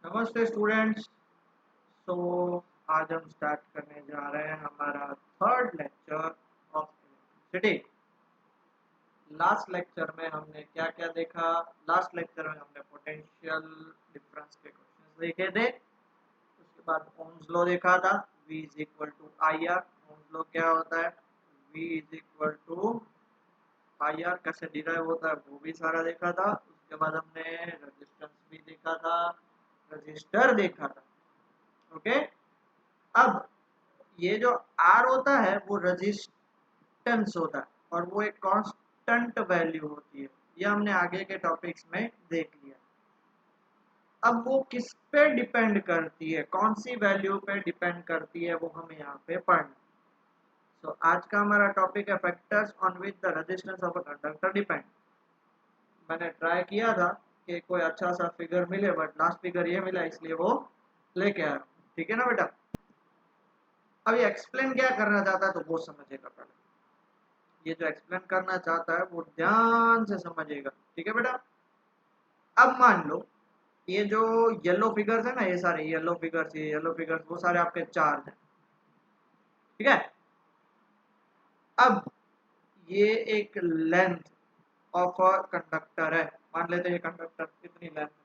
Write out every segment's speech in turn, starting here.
नमस्ते स्टूडेंट्स। तो आज हम स्टार्ट करने जा रहे हैं हमारा third lecture of electricity. Last lecture में हमने क्या क्या देखा? लास्ट लेक्चर में हमने पोटेंशियल डिफरेंस के क्वेश्चंस देखे थे। उसके बाद ओम्स लॉ देखा था, V is equal to I R. Ohm's law क्या होता है? V is equal to I R कैसे डिराइव होता है वो भी सारा देखा था। उसके बाद हमने रेजिस्टेंस भी देखा था, रजिस्टर देखा था। ओके, अब ये जो R होता है वो रेजिस्टेंस होता है और वो एक कांस्टेंट वैल्यू होती है। ये हमने आगे के टॉपिक्स में देख लिया। अब वो किस पे डिपेंड करती है, कौन सी वैल्यू पे डिपेंड करती है, वो हमें यहाँ पे पढ़ना। सो आज का हमारा टॉपिक है factors on which the resistance of a conductor depend. मैंने ट्राई किया था कि कोई अच्छा सा फिगर मिले, बट लास्ट फिगर ये मिला, इसलिए वो लेके आया। ठीक है ना बेटा? अब ये एक्सप्लेन क्या करना चाहता है तो वो समझेगा पहले। ये जो एक्सप्लेन करना चाहता है वो ध्यान से समझिएगा। ठीक है बेटा? अब मान लो ये जो येलो फिगर्स है ना, ये सारे येलो फिगर्स वो सारे आपके चार्ज हैं। ठीक है? अब ये एक लेंथ ऑफ अ कंडक्टर है। मान लेते हैं ये कंडक्टर कितनी लेंथ है।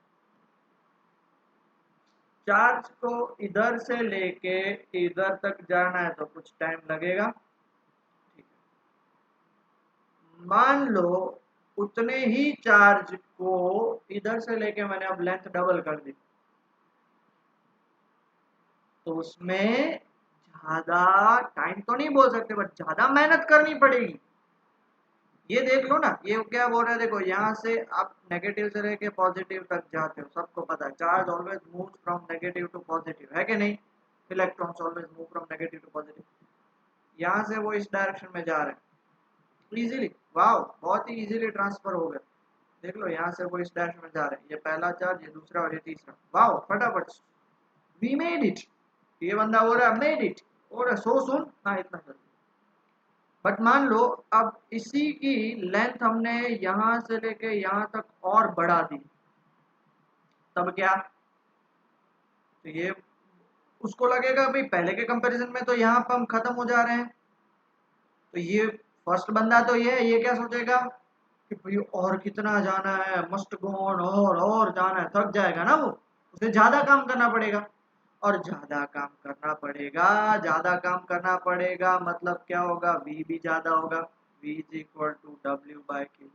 चार्ज को इधर से लेके इधर तक जाना है तो कुछ टाइम लगेगा। ठीक है, मान लो उतने ही चार्ज को इधर से लेके मैंने अब लेंथ डबल कर दी, तो उसमें ज्यादा टाइम तो नहीं बोल सकते बट ज्यादा मेहनत करनी पड़ेगी। ये देख लो ना, ये क्या बोल रहा है, देखो यहाँ से आप नेगेटिव से लेके पॉजिटिव तक जाते हो, सबको पता है charge always move from negative to positive, है कि नहीं? Electrons always move from negative to positive. यहाँ से वो इस डायरेक्शन में जा रहे हैं इजीली। वाह, बहुत ही इजीली ट्रांसफर हो गया। देख लो, यहाँ से वो इस डायरेक्शन में जा रहे हैं, ये पहला चार्ज, ये दूसरा और ये तीसरा। वाह, फटाफट वी मेड इट। ये बंदा बोल रहा है मेड इट, बोल रहा सो सुन ना इतना जल्दी। बट मान लो अब इसी की लेंथ हमने यहाँ से लेके यहाँ तक और बढ़ा दी, तब क्या? तो ये उसको लगेगा भाई पहले के कंपैरिजन में तो यहाँ पर हम खत्म हो जा रहे हैं। तो ये फर्स्ट बंदा तो ये क्या सोचेगा कि भाई और कितना जाना है, मस्ट गो ऑन, और जाना है, थक जाएगा ना वो, उसे ज्यादा काम करना पड़ेगा। और ज्यादा काम करना पड़ेगा, ज्यादा काम करना पड़ेगा मतलब क्या होगा? V भी ज्यादा होगा। V is equal to W/Q।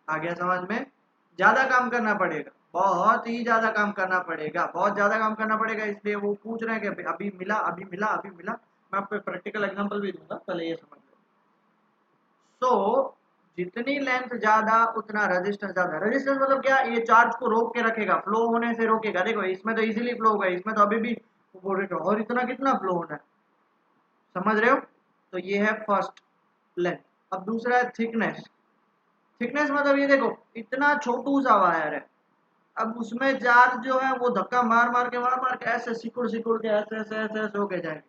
आ गया समझ में? ज्यादा काम करना पड़ेगा, बहुत ही ज्यादा काम करना पड़ेगा, बहुत ज्यादा काम करना पड़ेगा। इसलिए वो पूछ रहे हैं कि अभी मिला, अभी मिला, अभी मिला। मैं आपको प्रैक्टिकल एग्जांपल भी दूंगा, पहले ये समझ लो। सो जितनी लेंथ ज्यादा उतना रेजिस्टेंस ज्यादा। रेजिस्टेंस मतलब क्या? ये चार्ज को रोक के रखेगा, फ्लो होने से रोकेगा। देखो इसमें तो इजीली फ्लो होगा, इसमें तो अभी भी बोल रहे हो, और इतना कितना फ्लो होना है, समझ रहे हो? तो ये है फर्स्ट लेंथ। अब दूसरा है थिकनेस। थिकनेस मतलब ये देखो, इतना छोटू सा वायर है, अब उसमें चार्ज जो है वो धक्का मार मार के ऐसे सिकुड़ सिकुड़ के ऐसे ऐसे ऐसे ऐसे होके जाएंगे।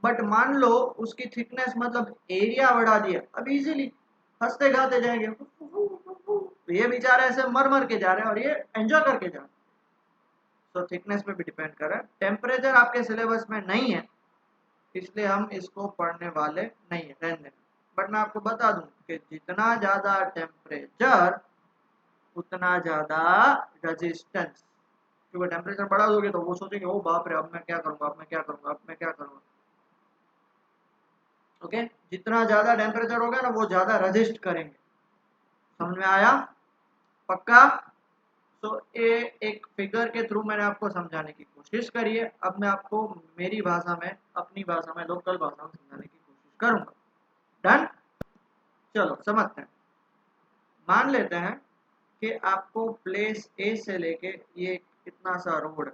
बट मान लो उसकी थिकनेस मतलब एरिया बढ़ा दिया, अब इजीली हंसते गाते जाएंगे। तो ये बेचारे ऐसे मर मर के जा रहे हैं और ये एंजॉय करके जा रहे हैं। तो थिकनेस पे भी डिपेंड कर रहा है। टेम्परेचर आपके सिलेबस में नहीं है, इसलिए हम इसको पढ़ने वाले नहीं है, रहने देना। बट मैं आपको बता दूं कि जितना ज्यादा टेम्परेचर उतना ज्यादा रेजिस्टेंस। क्योंकि टेम्परेचर बढ़ा दोगे तो वो सोचेंगे ओ बाप रे, अब मैं क्या करूंगा, अब मैं क्या करूंगा, अब मैं क्या करूंगा। ओके, जितना ज्यादा टेम्परेचर होगा ना वो ज्यादा रजिस्ट करेंगे। समझ में आया? पक्का? तो ये एक फिगर के थ्रू मैंने आपको समझाने की कोशिश करी है। अब मैं आपको मेरी भाषा में, अपनी भाषा में, लोकल भाषा में समझाने की कोशिश करूंगा। डन? चलो समझते हैं। मान लेते हैं कि आपको प्लेस ए से लेके ये कितना सा रोड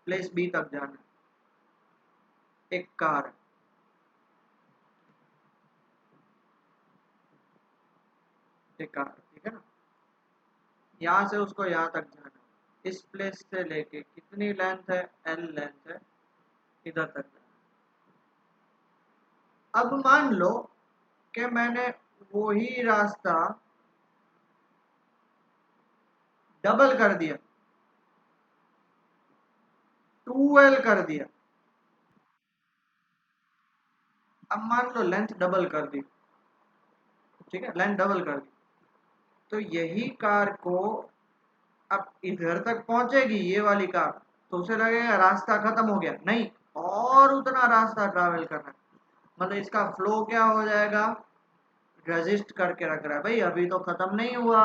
प्लेस बी तक जाना है। एक कार है, एक कार, ठीक है ना? यहाँ से उसको यहाँ तक जाना है। इस प्लेस से लेके कितनी लेंथ है? L लेंथ है, इधर तक जाना है। अब मान लो कि मैंने वही रास्ता डबल कर दिया, 2L कर दिया, अब मान लो लेंथ डबल कर दी, ठीक है, लेंथ डबल कर दी, तो यही कार को अब इधर तक पहुंचेगी ये वाली कार, तो उसे लगेगा रास्ता खत्म हो गया, नहीं, और उतना रास्ता ट्रैवल करना है। मतलब इसका फ्लो क्या हो जाएगा, रजिस्ट करके रख रहा है भाई, अभी तो खत्म नहीं हुआ,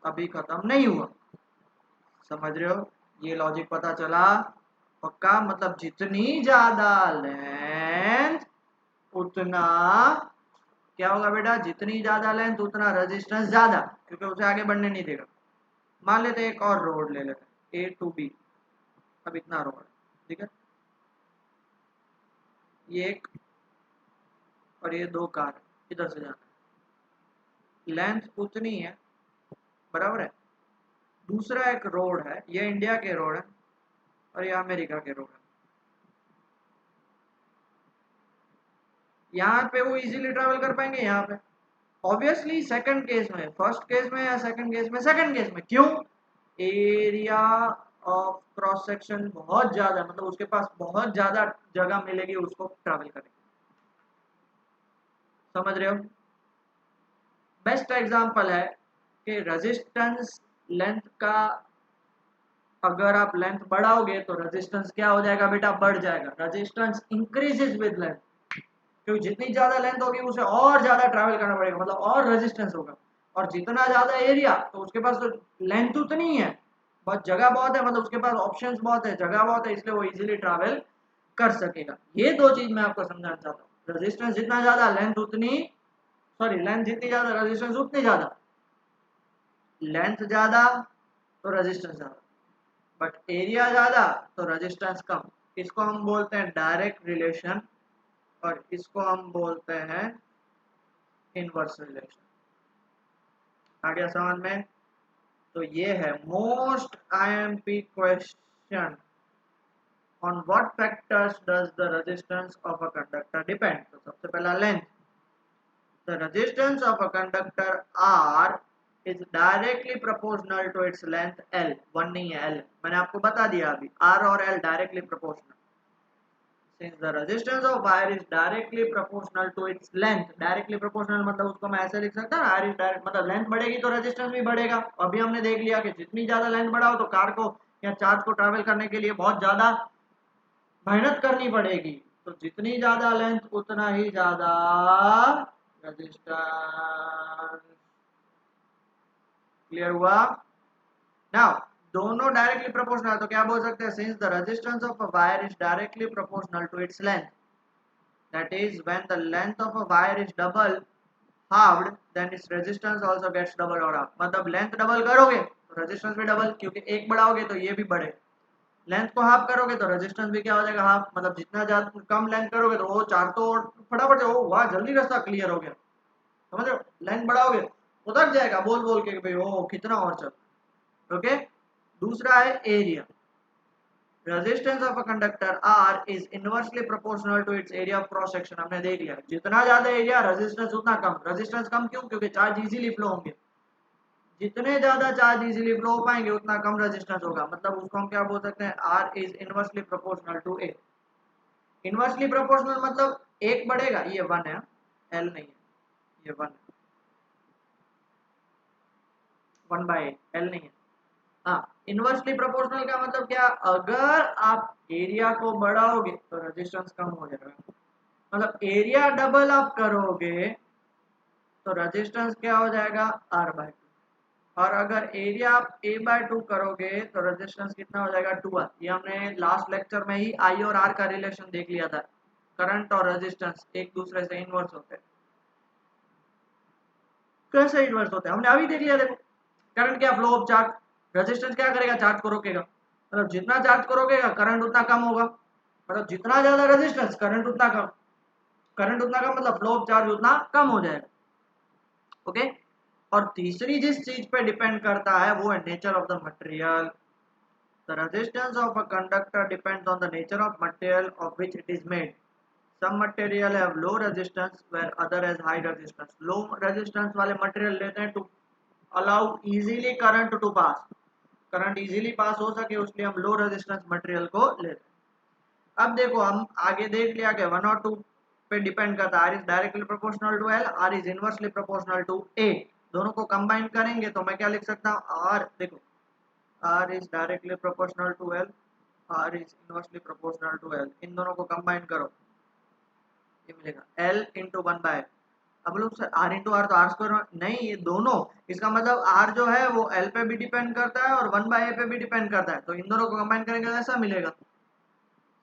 अभी खत्म नहीं हुआ, समझ रहे हो, ये लॉजिक पता चला पक्का। मतलब जितनी ज्यादा लेंथ उतना क्या होगा बेटा, जितनी ज्यादा लेंथ उतना रेजिस्टेंस ज्यादा, क्योंकि उसे आगे बढ़ने नहीं देगा। मान लेते एक और रोड ले लेते हैं, A to B, अब इतना रोड, ठीक है, ये एक और ये दो कार इधर से जाना है, लेंथ उतनी है, बराबर है। दूसरा एक रोड है, ये इंडिया के रोड है और ये अमेरिका के रोड है, यहाँ पे वो इजीली ट्रैवल कर पाएंगे, यहाँ पे ऑब्वियसली सेकंड केस में, फर्स्ट केस में या सेकंड केस में, सेकंड केस में क्यों, एरिया ऑफ क्रॉस सेक्शन बहुत ज्यादा, मतलब उसके पास बहुत ज्यादा जगह मिलेगी उसको ट्रैवल करने, समझ रहे हो। बेस्ट एग्जांपल है कि रेजिस्टेंस लेंथ का, अगर आप लेंथ बढ़ाओगे तो रेजिस्टेंस क्या हो जाएगा बेटा, बढ़ जाएगा, रेजिस्टेंस इंक्रीजेज विद लेंथ, क्योंकि जितनी ज्यादा लेंथ होगी उसे और ज्यादा ट्रैवल करना पड़ेगा, मतलब और रेजिस्टेंस होगा, और जितना ज्यादा एरिया तो उसके पास तो लेंथ उतनी है, बहुत जगह बहुत है, मतलब उसके पास ऑप्शंस बहुत है, जगह बहुत है, इसलिए वो इजीली ट्रैवल कर सकेगा। ये दो चीज मैं आपको समझाना चाहता हूँ, रेजिस्टेंस जितना ज्यादा लेंथ उतनी, सॉरी लेंथ जितनी ज्यादा रेजिस्टेंस उतनी ज्यादा, लेंथ ज्यादा तो रेजिस्टेंस ज्यादा, बट एरिया ज्यादा तो रेजिस्टेंस कम। इसको हम बोलते हैं डायरेक्ट रिलेशन और इसको हम बोलते हैं इनवर्स रिलेशन। आ गया समझ में। तो ये है most IMP question, on what factors does the resistance of a conductor depend. तो सबसे पहला length, the resistance of a conductor R is directly proportional to its length L, one नहीं है L, मैंने आपको बता दिया अभी, R और L directly proportional. Since the resistance of wire is directly proportional to its length, directly proportional मतलब उसको मैं ऐसे लिख सकता हूँ, R is direct, मतलब लेंथ बढ़ेगी तो रेजिस्टेंस भी बढ़ेगा। अभी हमने देख लिया कि जितनी ज्यादा लेंथ बढ़ाओ तो कार को या चार्ज को ट्रैवल करने के लिए बहुत ज्यादा मेहनत करनी पड़ेगी, तो जितनी ज्यादा लेंथ उतना ही ज्यादा रेजिस्टेंस। क्लियर हुआ। नाउ दोनों डायरेक्टली प्रोपोर्शनल है तो क्या बोल सकते हैं, since the resistance of a wire is directly proportional to its length, that is when the length of a wire is double halved then its resistance also gets double or half। मतलब length double करोगे तो resistance भी double, क्योंकि एक बढ़ाओगे तो ये भी बढ़े, लेंथ को हाफ करोगे तो रेजिस्टेंस भी क्या हो जाएगा, हाफ, मतलब जितना ज्यादा कम लेंथ करोगे तो वो चार तो फटाफट से, ओ वाह जल्दी रास्ता क्लियर हो गया, समझ रहे हो, लेंथ बढ़ाओगे तो थक जाएगा बोल बोल के भाई ओ कितना और चल। ओके, दूसरा है area, resistance of a conductor R is inversely proportional to its area of cross section. हमने देख लिया जितना ज्यादा एरिया रेजिस्टेंस उतना कम, रेजिस्टेंस कम क्यों, क्योंकि चार्ज इजीली फ्लो होंगे, जितने ज्यादा चार्ज इजीली फ्लो हो पाएंगे उतना कम रेजिस्टेंस होगा, मतलब उसको हम क्या बोल सकते हैं, R is inversely proportional to A। Inversely proportional मतलब एक बढ़ेगा, ये 1 है, L नहीं है, ये 1 है, 1/8, L नहीं है। हाँ, इनवर्सली प्रोपोर्शनल का मतलब क्या, अगर आप एरिया को बढ़ाओगे तो रेजिस्टेंस कम हो जाएगा, मतलब एरिया डबल आप करोगे तो रेजिस्टेंस क्या हो जाएगा, R/2, और अगर एरिया आप A/2 करोगे तो रेजिस्टेंस कितना हो जाएगा, 2R। ये हमने लास्ट लेक्चर में ही I और R का रिलेशन देख लिया था, करंट और रेजिस्टेंस एक दूसरे से इनवर्स होते हैं। कैसे इनवर्स होते हैं हमने अभी देख लिया, देखो करंट क्या, फ्लो ऑफ चार्ज, रेजिस्टेंस क्या करेगा, चार्ज को रोकेगा, मतलब जितना चार्ज को रोकेगा करंट उतना कम होगा, मतलब जितना ज्यादा रेजिस्टेंस करंट उतना कम, करंट उतना कम मतलब फ्लो ऑफ चार्ज उतना कम हो जाएगा। ओके, और तीसरी जिस चीज पे डिपेंड करता है वो है nature of the material. The resistance of a conductor depends on the nature of material of which it is made. Some material have low resistance where other has high resistance. Low resistance वाले material लेते हैं allow easily current to pass, current easily pass हो सके उसलिए हम low resistance material को लेते हैं। अब देखो हम आगे देख लिया कि 1 और 2 पे डिपेंड करता है, R is directly proportional to L, R is inversely proportional to A. दोनों को कंबाइन करेंगे तो मैं क्या लिख सकता हूँ, आर देखो R is directly proportional to L, R is inversely proportional to L, इन दोनों को कंबाइन करो ये मिलेगा एल इंटू 1/, अब लोग सर आर इंटू आर तो आर स्क्वायर नहीं, ये दोनों, इसका मतलब आर जो है वो एल पे भी डिपेंड करता है और 1/a पे भी डिपेंड करता है, तो इन दोनों को कंबाइन करेंगे तो ऐसा मिलेगा।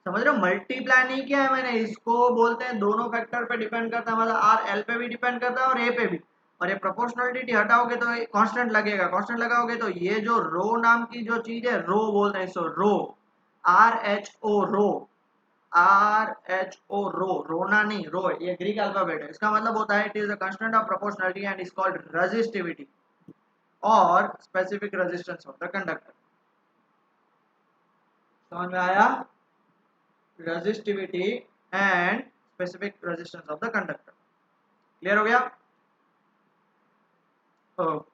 समझ रहे हो, मल्टीप्लाई नहीं किया है मैंने, इसको बोलते हैं दोनों फैक्टर पे डिपेंड करता है, मतलब आर एल पे भी डिपेंड करता है और ए पे भी। और ये प्रोपोर्शनलिटी हटाओगे तो कांस्टेंट लगेगा, कांस्टेंट लगाओगे तो ये जो रो नाम की जो चीज है, रो बोलते हैं इसको, रो, आर एच ओ रो, आर एच ओ रो, रोना नहीं रो, ये ग्रीक अल्फाबेट है, इसका मतलब होता है it is a constant of proportionality and is called resistivity और specific resistance of the conductor. समझ में आया, resistivity and specific resistance of the conductor, clear हो गया। ओके,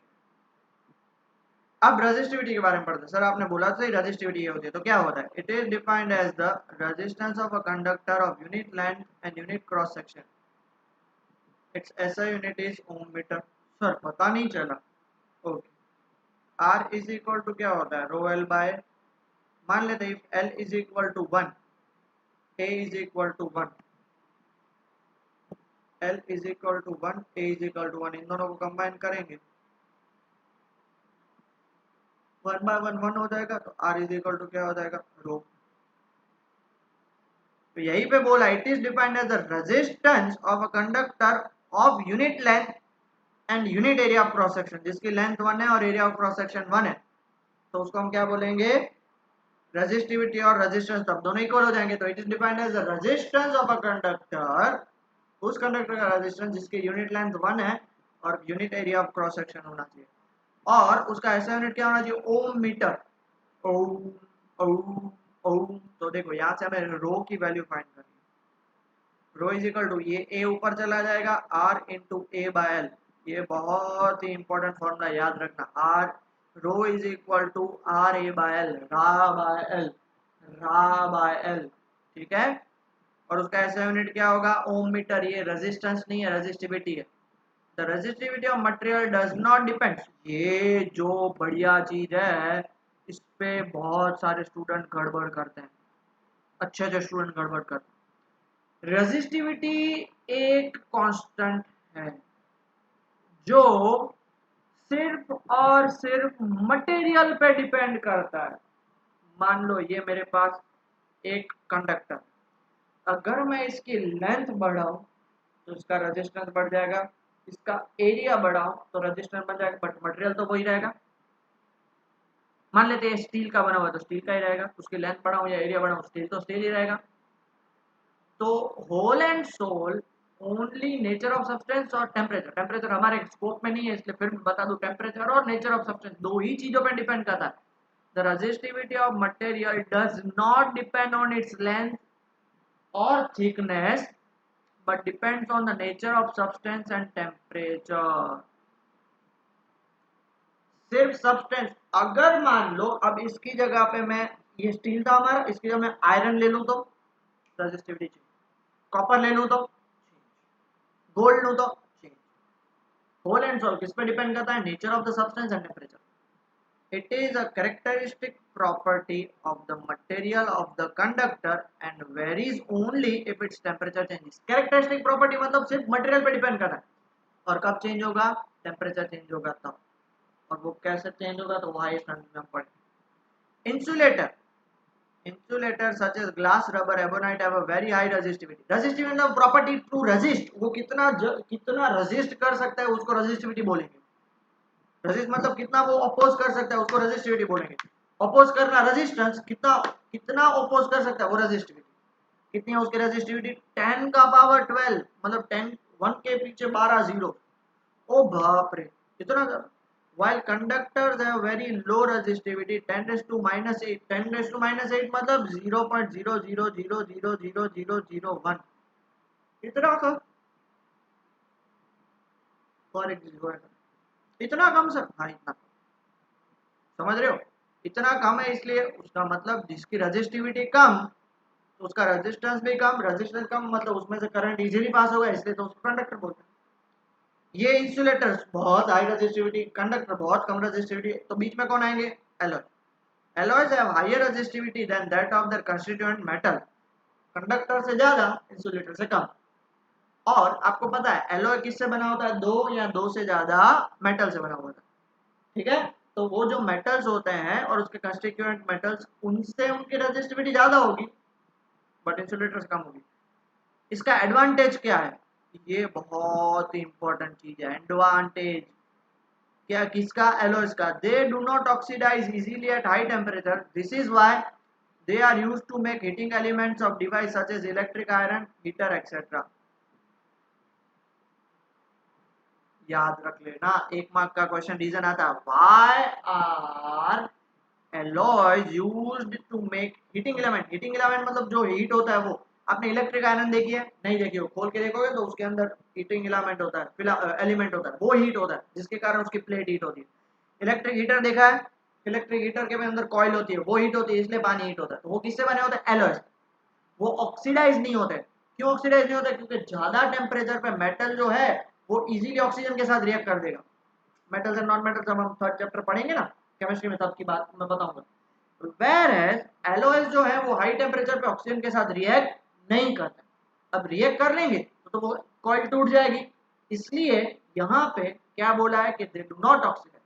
अब रेजिस्टिविटी के बारे में पढ़ते हैं। सर आपने बोला था रेजिस्टिविटी ये होती है, तो क्या होता है, it is defined as the resistance of a conductor of unit length and unit cross section, its SI unit is ohm metre. Sir पता नहीं चला। Okay, R is equal to क्या होता है, रो एल बाय, मान लेते हैं L is equal to 1, A is equal to 1, L is equal to 1, A is equal to 1, इन दोनों को कंबाइन करेंगे 1/1 हो जाएगा, तो आर इज इक्वल टू क्या हो जाएगा, रो। तो यहीं पे बोला it is defined as the resistance of a conductor of unit length and unit area of cross section, जिसकी लेंथ 1 है और एरिया ऑफ क्रॉस सेक्शन 1 है, तो उसको हम क्या बोलेंगे, रेजिस्टिविटी और रेजिस्टेंस, तब दोनों इक्वल हो जाएंगे, तो it is defined as the resistance of a conductor, उस कंडक्टर का रेजिस्टेंस जिसकी यूनिट लेंथ 1 है और unit area of cross section होना चाहिए, और उसका ऐसा यूनिट क्या होना चाहिए, ओम मीटर, ओम ओम ओम। तो देखो यहाँ से हमें रो की वैल्यू फाइंड करनी है, रो इज इक्वल टू ये ए ऊपर चला जाएगा R into A by L, ये बहुत ही इंपॉर्टेंट फॉर्मूला याद रखना, R rho is equal to R A by L, R A by L, R A by L, ठीक है। और उसका ऐसा यूनिट क्या होगा, ओम मीटर, ये रेजिस्टेंस नहीं है रेजिस्टिविटी है। The resistivity of material does not depend, ये जो बढ़िया चीज है, इस पे बहुत सारे स्टूडेंट गड़बड़ करते हैं, अच्छे अच्छे स्टूडेंट गड़बड़ करते हैं। रेजिस्टिविटी एक कांस्टेंट है जो सिर्फ और सिर्फ मटेरियल पे डिपेंड करता है। मान लो ये मेरे पास एक कंडक्टर, अगर मैं इसकी लेंथ बढ़ाऊं तो इसका रेजिस्टेंस बढ़ जाएगा, इसका एरिया बढ़ाऊं तो रेजिस्टेंस बढ़ जाएगा, बट मटेरियल तो वही रहेगा। मान लेते हैं स्टील का बना हुआ तो स्टील का ही रहेगा, उसकी लेंथ बढ़ाऊं या एरिया बढ़ाऊं स्टील तो स्टील ही रहेगा। तो whole and sole only nature of substance और टेम्परेचर, टेम्परेचर हमारे स्कोप में नहीं है इसलिए फिर बता दूं, टेम्परेचर और नेचर ऑफ सब्सटेंस दो ही चीजों पर डिपेंड करता है। The resistivity of material does not depend on its length or thickness but depends on the nature of substance and temperature। सिर्फ सब्सटेंस, अगर मान लो अब इसकी जगह पे मैं, ये स्टील था हमारा, इसकी जगह मैं आयरन ले लूं तो रेजिस्टिविटी चेंज, कॉपर ले लूं तो गोल्ड लूं तो चेंज। होल एंड सोल किस पे डिपेंड करता है, nature of the substance and temperature. It is a characteristic property of the material of the conductor and varies only if its temperature changes। Characteristic property मतलब सिर्फ material पे depend करता है, और कब चेंज होगा, टेम्परेचर चेंज होगा तब, और वो कैसे चेंज होगा तो वहाँ इस में पढ़ेंगे। Insulator, insulator such as glass, rubber, ebonite have a very high resistivity। resistivity मतलब प्रॉपर्टी टू रेजिस्ट, वो कितना रेजिस्ट कर सकता है उसको रेजिस्टिविटी बोलेंगे। रेजिस्ट मतलब कितना वो अपोज कर सकता है उसको रेजिस्टिविटी बोलेंगे। अपोज करना रेजिस्टेंस, कितना कितना अपोज कर सकता है वो रेजिस्टिविटी, कितनी है उसकी रेजिस्टिविटी, 10 का पावर 12, मतलब 10 1 के पीछे 12 जीरो, ओ बाप रे इतना। while conductors have very low resistivity 10 raised to minus 8, 10 raised to minus 8 मतलब 0.000000001, इतना का फॉर एग्जाम्पल। इतना कम सर, हाँ इतना, समझ रहे हो, इतना कम है, इसलिए उसका मतलब जिसकी रजिस्टिविटी कम तो उसका रेजिस्टेंस भी कम, रेजिस्टेंस कम मतलब उसमें से करंट इजीली पास होगा, इसलिए तो उसको कंडक्टर बोलते हैं। ये इंसुलेटर्स बहुत हाई रेजिस्टिविटी, कंडक्टर बहुत कम रेजिस्टिविटी, तो बीच में कौन आएंगे, alloy. Alloys have higher resistivity than that of their constituent metal, conductor से ज्यादा, इंसुलेटर से कम। और आपको पता है एलॉय किससे बना होता है, दो या दो से ज्यादा मेटल से बना होता है, ठीक है। तो वो जो मेटल्स होते हैं और उसके कंस्टिट्यूएंट मेटल्स, उनसे उनकी रेजिस्टिविटी ज्यादा होगी, बट इंसुलेटर से कम होगी। इसका एडवांटेज क्या है, ये बहुत इंपॉर्टेंट चीज है, एडवांटेज क्या किसका, एलोइस का, they do not oxidise easily at high temperature, this is why they are used to make heating elements of device such as electric iron heater etcetera. याद रख लेना, एक मार्क का क्वेश्चन रीजन आता है, why are alloys used to make heating element, heating element मतलब जो heat होता है वो, आपने इलेक्ट्रिक आयरन देखी है, नहीं देखी हो, खोल के देखोगे तो उसके अंदर हीटिंग एलिमेंट होता है, एलिमेंट होता है, वो हीट होता है जिसके कारण उसकी प्लेट हीट होती है। इलेक्ट्रिक हीटर देखा है, इलेक्ट्रिक हीटर के अंदर कॉइल होती है, वो हीट होती है, इसलिए पानी हीट होता है, तो वो किससे बने होते हैं, एलॉयज। वो ऑक्सीडाइज नहीं होते, क्यों ऑक्सीडाइज नहीं होते, क्योंकि ज्यादा टेम्परेचर पे मेटल जो है वो इजीली ऑक्सीजन के साथ रिएक्ट कर देगा। मेटल्स एंड नॉन मेटल्स जब हम थर्ड चैप्टर पढ़ेंगे ना केमिस्ट्री में, तब की बात मैं बताऊंगा। whereas एलोएस जो है वो हाई टेम्परेचर पे ऑक्सीजन के साथ रिएक्ट नहीं करते, अब रिएक्ट कर लेंगे तो वो कॉइल टूट जाएगी, इसलिए यहाँ पे क्या बोला है कि दे डू नॉट ऑक्सीडाइज।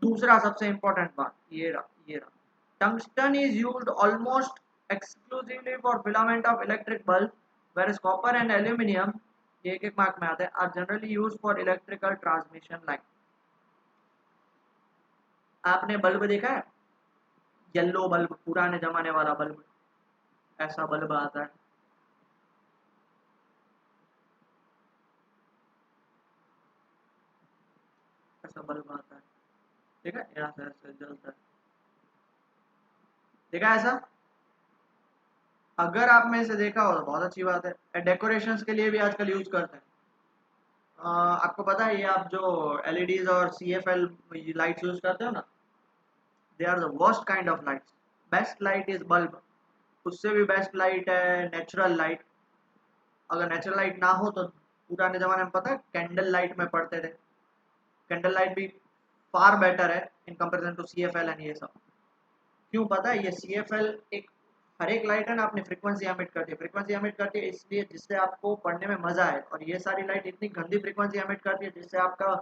दूसरा सबसे इंपॉर्टेंट बात ये रहा, tungsten is used almost exclusively for filament of electric bulb, whereas copper and aluminum, ये एक एक मार्क में आते हैं, are generally used for electrical transmission line। आपने बल्ब देखा है, येलो बल्ब, पुराने जमाने वाला बल्ब, ऐसा बल्ब आता है, ऐसा बल्ब आता है, ठीक है, यहाँ से ऐसे जलता है, देखा है ऐसा, अगर आप में से देखा हो तो बहुत अच्छी बात है, डेकोरेशंस के लिए भी आजकल यूज करते हैं। आपको पता है ये आप जो एलईडीज और सीएफएल लाइट्स यूज करते हो ना, they are the worst kind of lights, best light is bulb, उससे भी बेस्ट लाइट है नेचुरल लाइट। अगर नेचुरल लाइट ना हो तो पुराने जमाने में पता है कैंडल लाइट में पढ़ते थे, कैंडल लाइट भी फार बेटर है in comparison to CFL and ये सब। क्यों पता है, ये सीएफएल एक, हर एक लाइट है ना अपनी फ्रीक्वेंसी एमिट करती है, फ्रीक्वेंसी एमिट करती है इसलिए जिससे आपको पढ़ने में मजा आए, और ये सारी लाइट इतनी गंदी फ्रीक्वेंसी एमिट करती है जिससे आपका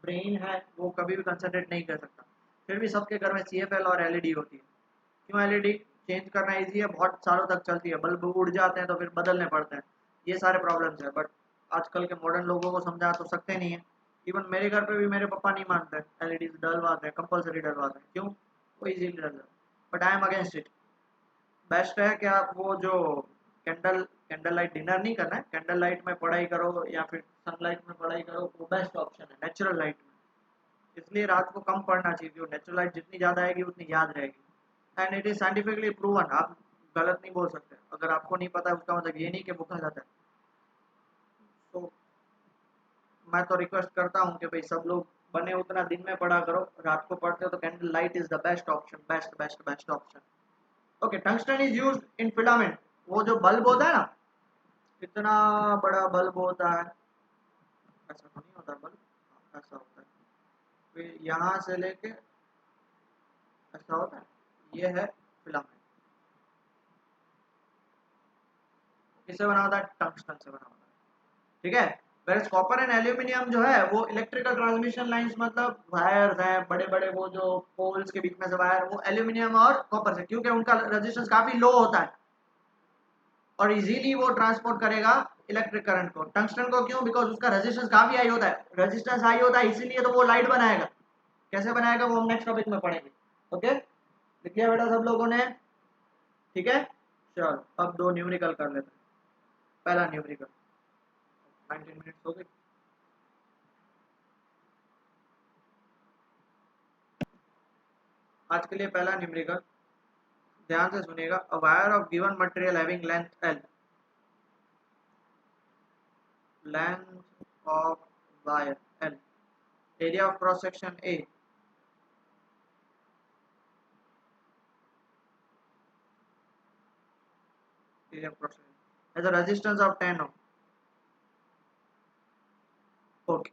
ब्रेन है वो कभी भी कंसंट्रेट नहीं कर सकता। फिर भी सबके घर में सीएफएल और एलईडी होती है, क्यों, एलईडी चेंज करना इजी है, बहुत सालों तक चलती है, बल्ब उड़ जाते हैं तो फिर बदलने पड़ते हैं, ये सारे प्रॉब्लम्स है, बट आजकल के मॉडर्न लोगों को समझा तो सकते नहीं है। इवन मेरे घर पे भी मेरे पापा नहीं मानते, एलईडी डलवाते हैं, कंपलसरी डलवाते हैं, क्यों, वो इजीली डल जाता है, but I am against it. Best है कि आप वो जो कैंडल कैंडल लाइट डिनर नहीं करना है, कैंडल लाइट में पढ़ाई करो या फिर सनलाइट में पढ़ाई करो, वो बेस्ट ऑप्शन है नेचुरल लाइट में। इसलिए रात को कम पढ़ना चाहिए, क्योंकि नेचुरल लाइट जितनी ज़्यादा आएगी उतनी याद रहेगी, and it is scientifically proven, आप गलत नहीं बोल सकते, अगर आपको नहीं पता है उसका मतलब ये नहीं कि वो गलत है। तो मैं तो रिक्वेस्ट करता हूँ कि भाई सब लोग बने उतना दिन में पढ़ा करो, रात को पढ़ते हो तो candle light is the best option, best best best option. Okay, tungsten is used in filament, वो जो बल्ब होता है ना, इतना बड़ा बल्ब होता है, ऐसा तो नहीं होता बल्ब, ऐसा होता है, फिर यहाँ से लेके ऐसा होता है, ये है फिलामेंट, किससे बना होता है, टंगस्टन से बना होता है, ठीक है। वेरस कॉपर एंड एल्यूमिनियम जो है वो इलेक्ट्रिकल ट्रांसमिशन लाइंस, मतलब वायर्स हैं बड़े बड़े, वो जो पोल्स के बीच में से वायर, वो एल्यूमिनियम और कॉपर से, क्योंकि उनका रेजिस्टेंस काफी लो होता है और इजीली वो ट्रांसपोर्ट करेगा इलेक्ट्रिक करंट को। टंगस्टन को क्यों, बिकॉज उसका रेजिस्टेंस काफी हाई होता है, रेजिस्टेंस हाई होता है इसीलिए तो वो लाइट बनाएगा, कैसे बनाएगा वो हम नेक्स्ट टॉपिक में पढ़ेंगे। ओके, लिख लिया बेटा सब लोगों ने, ठीक है। चलो अब दो न्यूमेरिकल कर लेते हैं। पहला न्यूमेरिकल, 19 मिनट्स हो गए, आज के लिए पहला न्यूमेरिकल, ध्यान से सुनिएगा, a wire of given material having length L, length of wire L area of cross section A, area of cross section has a resistance of 10 ohm. Okay,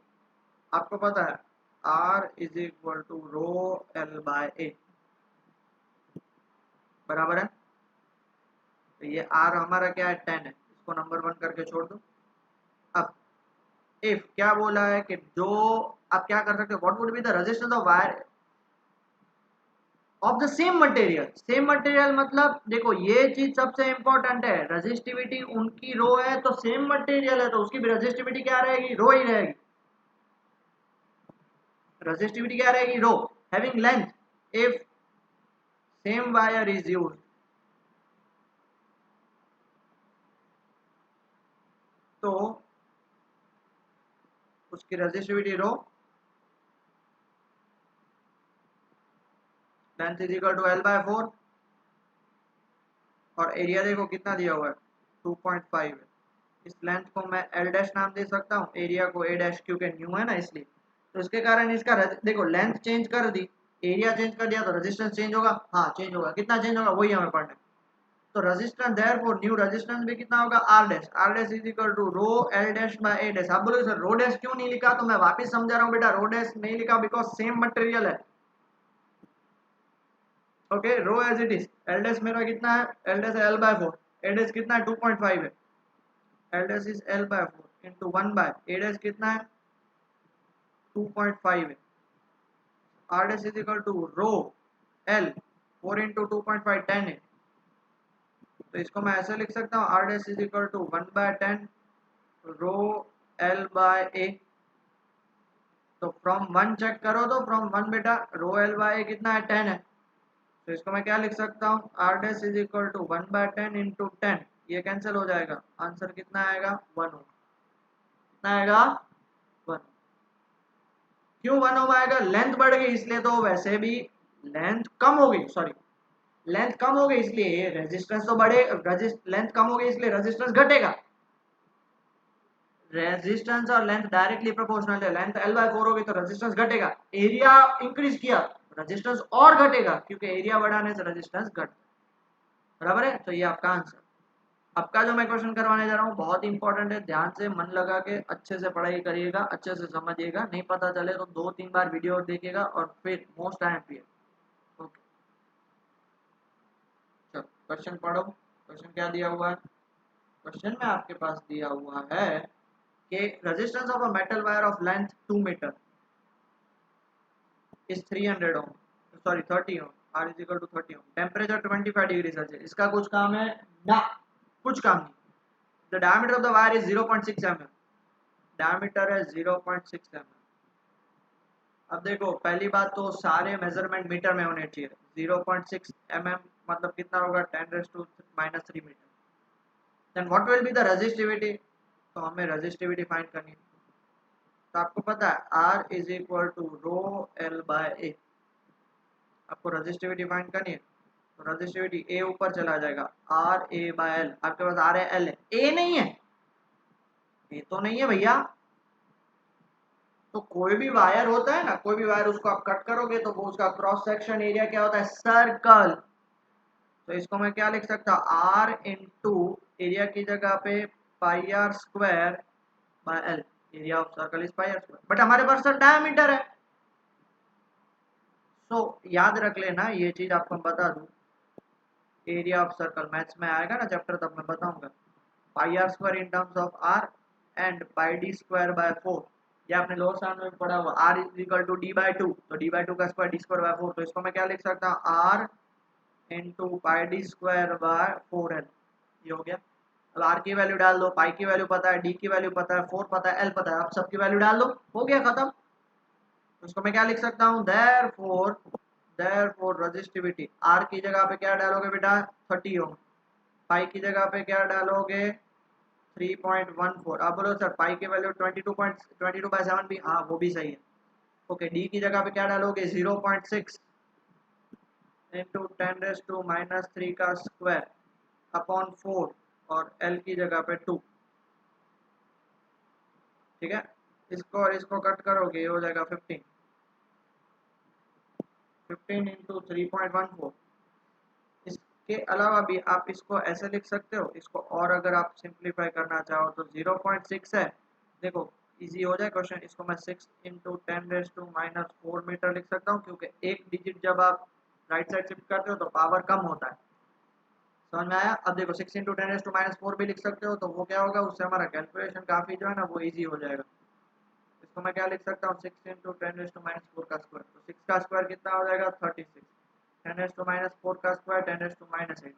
आपको पता है R is equal to rho L by A, बराबर है। तो ये R हमारा क्या है, 10 है, इसको नंबर 1 करके छोड़ दो। अब इफ क्या बोला है कि जो आप क्या कर सकते हो, what would be the resistance of wire of the same material. Same material मतलब देखो ये चीज सबसे इंपॉर्टेंट है, रेजिस्टिविटी उनकी रो है तो सेम मटेरियल है तो उसकी भी रेजिस्टिविटी क्या रहेगी, रो ही रहेगी। रेजिस्टिविटी क्या रहेगी, rho. Having length, if same wire is used, तो उसकी resistivity rho, length is equal to L by 4, और एरिया देखो कितना दिया हुआ है 2.5 है। इस लेंथ को मैं एल डैश नाम दे सकता हूँ, एरिया को ए डैश, क्योंकि न्यू है ना इसलिए। तो इसके कारण इसका देखो लेंथ चेंज कर दी, एरिया चेंज कर दिया तो रेजिस्टेंस चेंज होगा, हाँ चेंज होगा, कितना चेंज होगा वही हमें पढ़ना है। तो रेजिस्टेंस देयरफॉर न्यू रेजिस्टेंस भी कितना होगा, R dash is equal to rho L dash by A dash. आप बोलोगे सर रो डैश क्यों नहीं लिखा, तो मैं वापस समझा रहा हूँ बेटा, रो डैश नहीं लिखा बिकॉज सेम मटेरियल है। Okay, rho as it is, L dash मेरा कितना है, L dash L by 4, A dash कितना है 2.5 है, L dash is L by 4 into 1 by A dash कितना है 2.5 है, R dash is equal to rho L 4 into 2.5 10 है। तो इसको मैं ऐसे लिख सकता हूँ, R dash is equal to 1 by 10 rho L by A. तो फ्रॉम 1 चेक करो, तो फ्रॉम 1 बेटा रो एल बाय ए कितना है 10 है। तो इसको मैं क्या लिख सकता हूँ, R dash is equal to 1 by 10 into 10, ये कैंसिल हो जाएगा, आंसर कितना आएगा 1 हो, कितना आएगा 1। क्यों 1 ओम आएगा, लेंथ बढ़ गई इसलिए, तो वैसे भी लेंथ कम हो गई, सॉरी लेंथ कम हो गई इसलिए रेजिस्टेंस तो बढ़े, लेंथ कम हो गई इसलिए रेजिस्टेंस घटेगा। रेजिस्टेंस और लेंथ डायरेक्टली प्रोपोर्शनल है, लेंथ एल बाय 4 होगी तो रेजिस्टेंस घटेगा, एरिया इंक्रीज किया रेजिस्टेंस और घटेगा, क्योंकि एरिया बढ़ाने से रेजिस्टेंस घट, बराबर है। तो ये आपका आंसर। आपका जो मैं क्वेश्चन करवाने जा रहा हूँ बहुत इंपॉर्टेंट है, ध्यान से मन लगा के अच्छे से पढ़ाई करिएगा, अच्छे से समझिएगा, नहीं पता चले तो 2-3 बार वीडियो देखिएगा और फिर मोस्ट IMP। ओके, चलो क्वेश्चन पढ़ो। क्वेश्चन क्या दिया हुआ है, क्वेश्चन में आपके पास दिया हुआ है कि resistance of a metal wire of length 2 metre is 300 ohm, sorry 30 ohm, R is equal to 30 ohm, temperature 25 degree Celsius. इसका कुछ काम है ना, कुछ काम नहीं। The diameter of the wire is 0.6 mm, diameter है 0.6 mm। अब देखो पहली बात तो सारे मेजरमेंट मीटर में होने चाहिए, 0.6 mm मतलब कितना होगा 10⁻³ metre. Then what will be the resistivity, तो हमें रेजिस्टिविटी फाइंड करनी है। तो आपको पता है R is equal to rho L by A, आपको रेजिस्टिविटी फाइंड करनी है। तो रेजिस्टिविटी ए ऊपर चला जाएगा, आर ए बाय एल, आपके पास आर है एल है, ए नहीं है, ए तो नहीं है भैया। तो कोई भी वायर होता है ना, कोई भी वायर उसको आप कट करोगे तो वो उसका क्रॉस सेक्शन एरिया क्या होता है, सर्कल। तो इसको मैं क्या लिख सकता हूँ, आर इंटू एरिया की जगह पे pi R square by L, area of circle is pi R square, but हमारे पास सर डायमीटर है। तो याद रख लेना ये चीज, आपको मैं बता दूं, एरिया ऑफ सर्कल मैथ्स में आएगा ना चैप्टर तब मैं बताऊंगा, pi R square in terms of R and pi D square by 4, ये आपने लोअर स्टैंडर्ड में पढ़ा हुआ, R is equal to D by 2, तो डी बाय 2 का स्क्वायर डी स्क्वायर बाय 4, तो इसको मैं क्या लिख सकता हूँ, R into pi D square by 4 L, ये हो गया। अब आर की वैल्यू डाल दो, पाई की वैल्यू पता है, डी की वैल्यू पता है, 4 पता है, एल पता है, अब सबकी वैल्यू डाल दो, हो गया खत्म। तो इसको मैं क्या लिख सकता हूँ, देयरफॉर रेजिस्टिविटी, आर की जगह पे क्या डालोगे बेटा 30 ओम, पाई की जगह पे क्या डालोगे 3.14। आप बोलो सर पाई की वैल्यू 22.22/7 भी, हाँ वो भी सही है। ओके, डी की जगह पे क्या डालोगे 0.6 इंटू 10⁻³ का स्क्वायर अपॉन 4, और एल की जगह पे 2, ठीक है। इसको और इसको कट करोगे, ये हो जाएगा 15। 15 इंटू 3.14। इसके अलावा भी आप इसको ऐसे लिख सकते हो, इसको और अगर आप सिंप्लीफाई करना चाहो तो 0.6 है। देखो इजी हो जाए क्वेश्चन, इसको मैं 6 इंटू 10⁻⁻⁴ मीटर लिख सकता हूँ, क्योंकि एक डिजिट जब आप राइट साइड शिफ्ट करते हो तो पावर कम होता है। समझ में आया? अब देखो 6 इंटू 10⁻⁴ भी लिख सकते हो, तो वो क्या होगा, उससे हमारा कैलकुलेशन काफी जो है ना वो ईजी हो जाएगा। इसको मैं क्या लिख सकता हूँ, 6 इंटू 10⁻⁴ का स्क्वायर, तो 6 का स्क्वायर कितना हो जाएगा 36, 10⁻⁴ का स्क्वायर 10⁻⁸,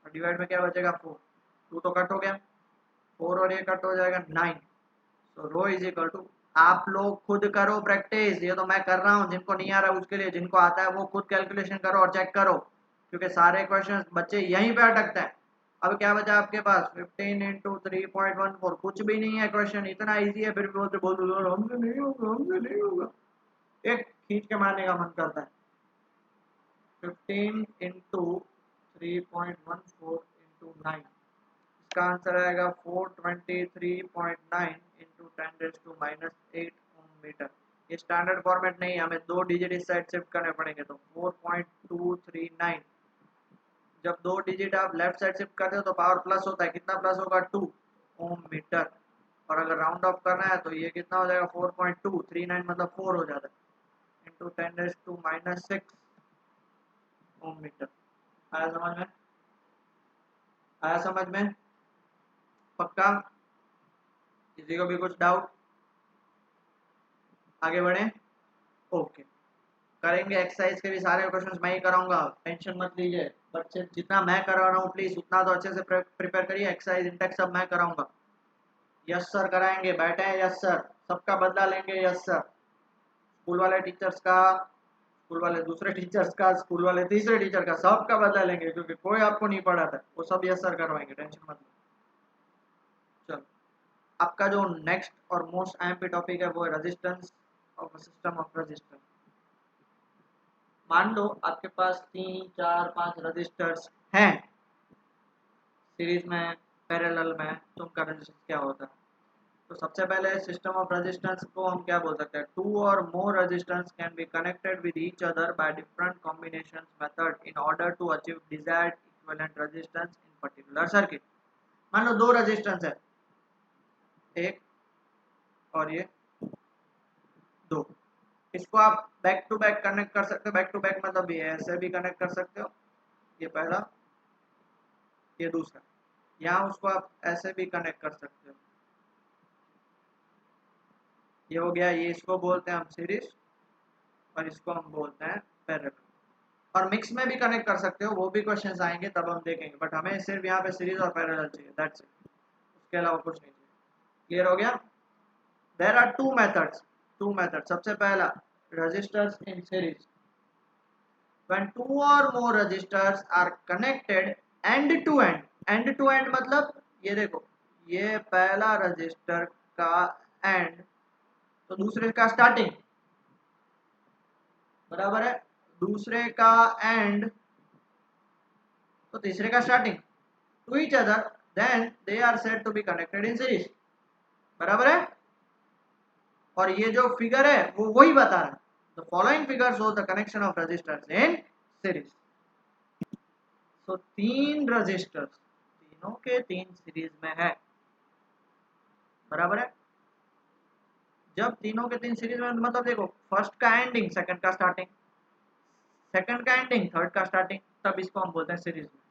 और डिवाइड में क्या बचेगा 4, 2 तो कट हो गया, 4 और ये कट हो जाएगा 9। तो रो इज इक्वल टू, आप लोग खुद करो प्रैक्टिस, ये तो मैं कर रहा हूँ, जिनको नहीं आ रहा उसके लिए, जिनको आता है वो खुद कैलकुलेशन करो और चेक करो, क्योंकि सारे क्वेश्चन बच्चे यहीं पे अटकते हैं। अब क्या बचा आपके पास, 15 इंटू 3.14, कुछ भी नहीं है क्वेश्चन, इतना इजी है, फिर भी बोलते बोलते हमसे नहीं होगा, हमसे नहीं होगा, एक खींच के मारने का मन करता है। 15 इंटू 3.14 इंटू 9, इसका आंसर आएगा 423.9 इंटू 10⁻⁻8 ओम मीटर। ये स्टैंडर्ड फॉर्मेट नहीं है, हमें 2 डिजिट इस साइड शिफ्ट करने पड़ेंगे, तो 4.239। जब 2 डिजिट आप लेफ्ट साइड शिफ्ट करते हो तो पावर प्लस होता है, कितना प्लस होगा 2 ओम मीटर। और अगर राउंड ऑफ करना है तो ये कितना हो जाएगा 4.239 मतलब 4 हो जाता है, इंटू 10⁻⁻6 ओम मीटर। आया समझ में? आया समझ में? पक्का? किसी को भी कुछ डाउट? आगे बढ़े? ओके, करेंगे एक्सरसाइज के भी सारे क्वेश्चंस मैं ही कराऊंगा, टेंशन मत लीजिए बच्चे, जितना मैं करा रहा हूँ प्लीज उतना तो अच्छे से प्रिपेयर करिए, एक्सरसाइज इंटेक्स सब मैं कराऊंगा। यस सर कराएंगे, बैठे हैं यस सर, सबका बदला लेंगे यस सर, स्कूल वाले टीचर्स का, स्कूल वाले दूसरे टीचर्स का, स्कूल वाले तीसरे टीचर का, सबका बदला लेंगे, क्योंकि कोई आपको नहीं पढ़ाता है, वो सब यस सर करवाएंगे, टेंशन मत लो। चलो, आपका जो नेक्स्ट और मोस्ट एमपी टॉपिक है वो है resistance of system of resistance. मान लो आपके पास 3 4 5 रजिस्टर्स हैं सीरीज में, पैरेलल में, तो उनका रेजिस्टेंस क्या होता है? तो सबसे पहले सिस्टम ऑफ रेजिस्टेंस को हम क्या बोल सकते हैं, 2 और more resistance can be connected with each other by different combinations method in order to achieve desired equivalent resistance in particular circuit. मान लो 2 रेजिस्टेंस है, एक और ये 2, इसको आप बैक टू बैक कनेक्ट कर सकते हो, बैक टू बैक मतलब ये ऐसे भी कनेक्ट कर सकते हो, ये पहला ये दूसरा, यहाँ उसको आप ऐसे भी कनेक्ट कर सकते हो, ये हो गया, ये इसको बोलते हैं हम सीरीज और इसको हम बोलते हैं पैरेलल। और मिक्स में भी कनेक्ट कर सकते हो, वो भी क्वेश्चंस आएंगे तब हम देखेंगे, बट हमें सिर्फ यहाँ पे सीरीज और पैरेलल चाहिए, दैट्स इट, उसके अलावा कुछ नहीं चाहिए। क्लियर हो गया? There are two methods, two method, सबसे पहला resistors in series, when two or more resistors are connected end to end, end to end मतलब ये देखो, ये पहला रजिस्टर का एंड तो दूसरे का स्टार्टिंग, बराबर है, दूसरे का एंड तो तीसरे का starting, to each other, then they are said to be connected in series, बराबर है। और ये जो फिगर है वो वही बता रहा है, the following figure shows the connection of resistors in series. तो 3 रजिस्टर्स, तीनों के 3 सीरीज में है, बराबर है। जब तीनों के 3 सीरीज में मतलब देखो, फर्स्ट का एंडिंग सेकंड का स्टार्टिंग, सेकंड का एंडिंग थर्ड का स्टार्टिंग, तब इसको हम बोलते हैं सीरीज में।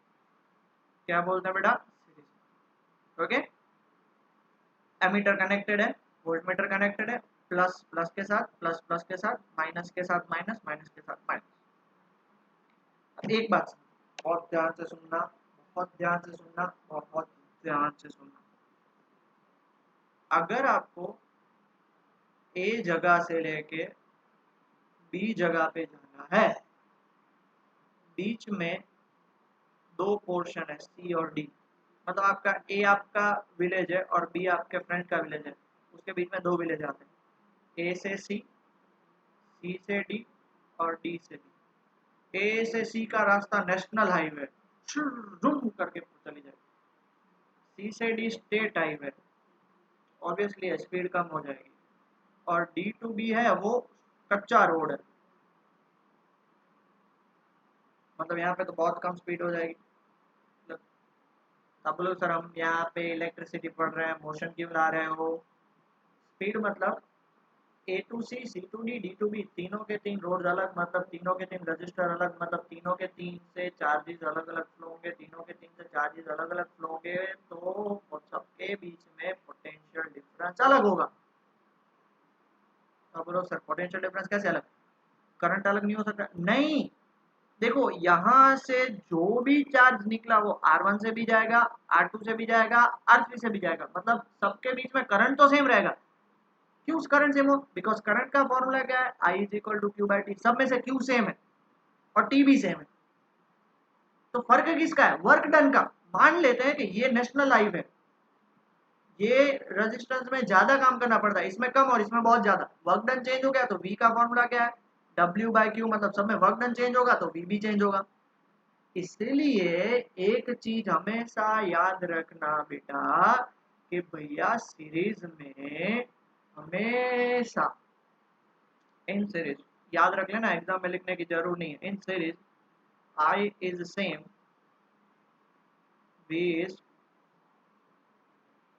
क्या बोलते हैं बेटा? सीरीज। ओके, एमीटर कनेक्टेड है, वोल्टमीटर कनेक्टेड है, प्लस प्लस के साथ, प्लस प्लस के साथ, माइनस के साथ माइनस, माइनस के साथ माइनस। एक बात बहुत ध्यान से सुनना, बहुत ध्यान से सुनना, बहुत ध्यान से सुनना, अगर आपको ए जगह से लेके बी जगह पे जाना है, बीच में 2 पोर्शन है सी और डी, मतलब आपका ए आपका विलेज है और बी आपके फ्रेंड का विलेज है, उसके बीच में 2 विलेज आते हैं, ए से सी, सी से डी और डी से बी। ए से सी का रास्ता नेशनल हाईवे, जुम करके चली जाएगी, सी से D state highway, obviously speed कम हो जाएगी, और D2B है वो कच्चा रोड है, मतलब यहाँ पे तो बहुत कम स्पीड हो जाएगी। मतलब अब बोलो सर हम यहाँ पे इलेक्ट्रिसिटी पढ़ रहे हैं, मोशन क्यों ला रहे हो? स्पीड मतलब A2C, C2D, D2B तीनों के तीन रोड अलग, मतलब तीनों के तीन रजिस्टर अलग, मतलब तीनों के तीन से चार्जेस अलग अलग फ्लो होंगे, तीनों के तीन से चार्जेस अलग अलग फ्लो होंगे, तो सबके बीच में पोटेंशियल डिफरेंस अलग होगा। अब बोलो सर पोटेंशियल डिफरेंस कैसे अलग? करंट अलग नहीं हो सकता? नहीं, देखो यहाँ से जो भी चार्ज निकला वो R1 से भी जाएगा, R2 से भी जाएगा, R3 से भी जाएगा, मतलब सबके बीच में करंट तो सेम रहेगा। क्यों करंट सेम हो? बिकॉज करंट का फॉर्मूला क्या है? I is equal to Q by T, सब में से क्यू सेम है और टी भी सेम है, तो फर्क किसका है? वर्क डन का। मान लेते हैं कि ये नेशनल हाईवे है, ये रेजिस्टेंस में ज्यादा काम करना पड़ता है, इसमें कम और इसमें बहुत ज्यादा, वर्क डन चेंज हो गया तो V का फॉर्मूला क्या है? W बाई क्यू, मतलब सब में वर्क डन चेंज होगा तो V भी चेंज होगा। इसलिए एक चीज हमेशा याद रखना बेटा कि भैया सीरीज में हमेशा, इन सीरीज याद रख लेना, एग्जाम में लिखने की जरूर नहीं है, in series I is same, V is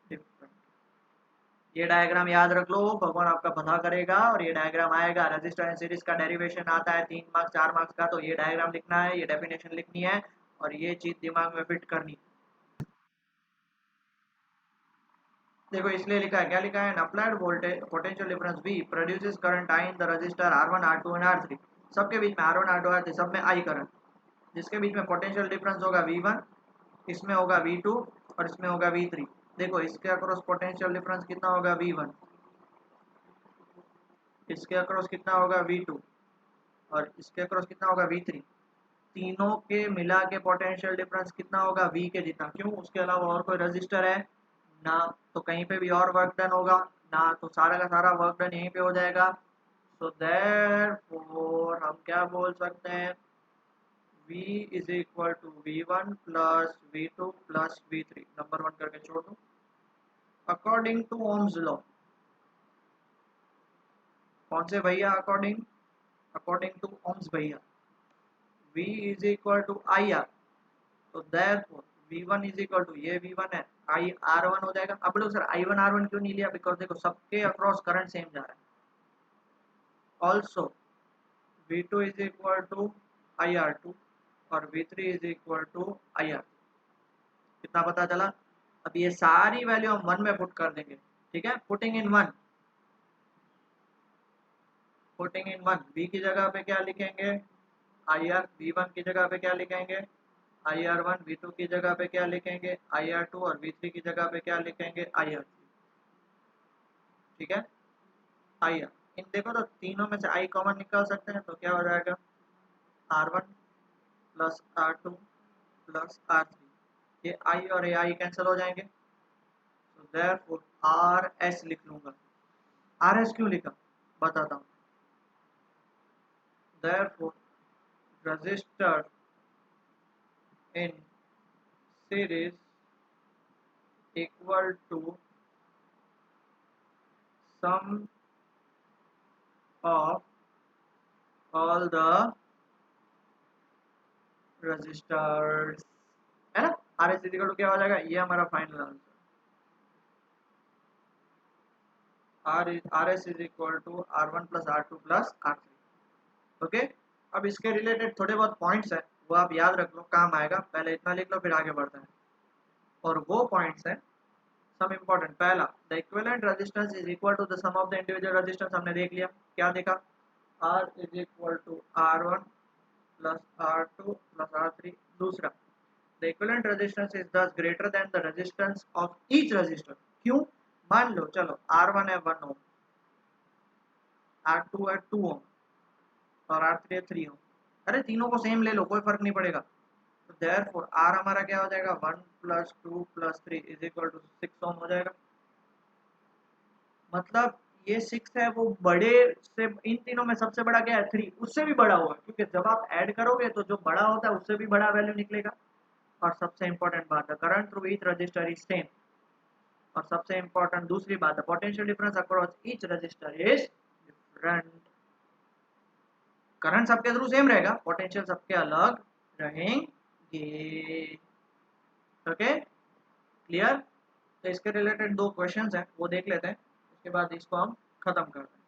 different. ये डायग्राम याद रख लो, भगवान आपका भला करेगा। और ये डायग्राम आएगा, रजिस्टर एंड सीरीज का डेरिवेशन आता है 3 मार्क्स 4 मार्क्स का, तो ये डायग्राम लिखना है, ये डेफिनेशन लिखनी है और ये चीज दिमाग में फिट करनी। देखो इसलिए लिखा है, क्या लिखा है? Applied voltage potential difference V produces current I in the register R1 R2 and R3, सबके बीच में R1 R2 R3 सब में I करंट, जिसके बीच में पोटेंशियल डिफरेंस होगा V1, इसमें होगा V2 और इसमें होगा V3। देखो इसके अक्रॉस पोटेंशियल डिफरेंस कितना होगा? V1, इसके अक्रॉस कितना होगा? V2 और इसके अक्रॉस कितना होगा? V3। तीनों के मिला के पोटेंशियल डिफरेंस कितना होगा? V के जितना। क्यों? उसके अलावा और कोई रजिस्टर है ना, तो कहीं पे भी और वर्क डन होगा ना, तो सारा का सारा वर्क डन यहीं पे हो जाएगा। सो देयरफॉर हम क्या बोल सकते हैं? V is equal to V1 plus V2 plus V3, number 1 करके छोड़ दो। अकॉर्डिंग टू ओम्स लॉ, कौन से भैया? अकॉर्डिंग टू ओम्स भैया, V is equal to I R, तो therefore V1 is equal to, ये V1 है, I R1 हो जाएगा। अब लोग सर I1 R1 क्यों नहीं लिया? बिकॉज देखो सबके अक्रॉस करंट सेम जा रहा है। Also V2 is equal to IR2 और V3 is equal to IR। कितना पता चला? अब ये सारी वैल्यू हम 1 में पुट कर देंगे, ठीक है? Putting in 1, putting in 1, V की जगह पे क्या लिखेंगे? IR, V1 की जगह पे क्या लिखेंगे? IR1, V2 की जगह पे क्या लिखेंगे? IR2 और V3 की जगह पे क्या लिखेंगे? IR। ठीक है, IR। इन देखो तो तीनों में से I कॉमन निकाल सकते हैं, तो क्या हो जाएगा? R1 plus R2 plus R3, ये I और ये I कैंसिल हो जाएंगे, तो देयरफॉर RS लिख लूंगा। RS क्यों लिखा बताता हूँ। Therefore resistor in series equal to sum of all the resistors, है ना? RS इक्वल टू क्या हो जाएगा? ये हमारा final answer, RS is equal to R1 plus R2 plus R3। Okay, अब इसके रिलेटेड थोड़े बहुत पॉइंट्स हैं, वो आप याद रख लो, काम आएगा। पहले इतना लिख लो फिर आगे बढ़ते हैं। और वो पॉइंट्स हैं सम इम्पोर्टेंट। पहला, the equivalent resistance is equal to the sum of the individual resistance, हमने देख लिया। क्या देखा? R is equal to R1 plus R2 plus R3। दूसरा, the equivalent resistance is thus greater than the resistance of each resistor. क्यों? मान लो चलो R1 है 1 ओम, R2 है 2 ओम और R3 है 3 ओम। अरे तीनों को सेम ले लो, कोई फर्क नहीं पड़ेगा। तो देयरफॉर R हमारा क्या हो जाएगा? 1 प्लस 2 प्लस 3 इज इक्वल टू 6 ओम हो जाएगा। मतलब ये 6 है वो बड़े से, इन तीनों में सबसे बड़ा क्या है? 3, उससे भी बड़ा होगा, क्योंकि जब आप ऐड करोगे तो जो बड़ा होता है उससे भी बड़ा वैल्यू निकलेगा। और सबसे इंपॉर्टेंट बात है, current through each resistor is same. और सबसे इंपॉर्टेंट दूसरी बात है, potential difference across each register is different. Current सबके थ्रू सेम रहेगा, पोटेंशियल सबके अलग रहेंगे। Okay, clear. तो इसके रिलेटेड दो क्वेश्चंस हैं, वो देख लेते हैं, उसके बाद इसको हम खत्म करते हैं।